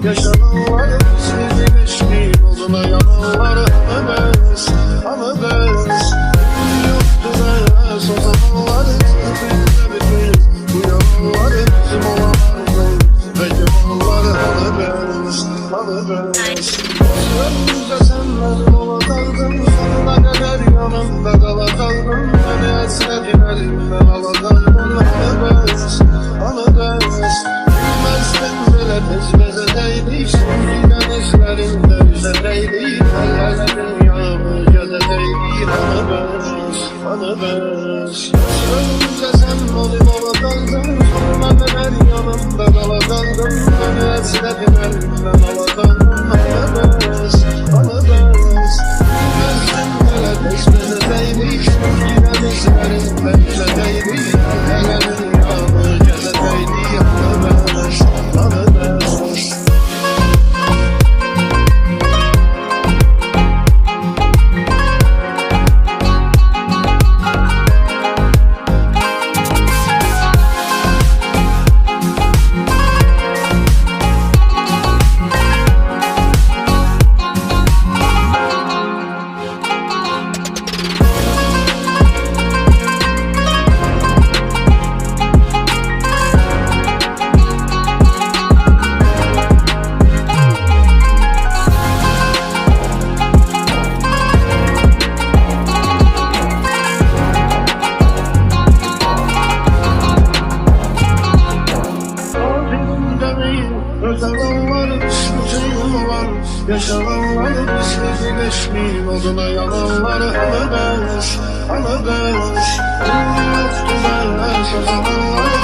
Yaşananları sizi geçmeyeyim oduna yananları Anıbez, anıbez Yoktu beyaz o zamanları Bize bitmeyiz bu yalanları Bizim olanlar ve yalanları Anıbez, anıbez Önümüzde sen benim ola kaldın Sonuna kadar yanımda kala kaldın Beni hasretin elimden ala kaldın Anıbez, anıbez Bilmezsin bile tez beze değdik Şimdiden izlerinde üzereydik Hayallerin yağmur gözeteydik Anıbez, anıbez Önümüzde sen olayım ola kaldın Sonuna kadar yanımda kala kaldın Beni hasretin elimden ala kaldın Anıbez, anıbez Bilmezsin bile tez beze değdik Şimdiden izlerinde üzereydik Hayallerin yağmur gözeteydik Anıbez, anıbez Yaşananları bizi geçmeyeyim oduna yananları Anıbez, anıbez Yoktu beyaz o zamanları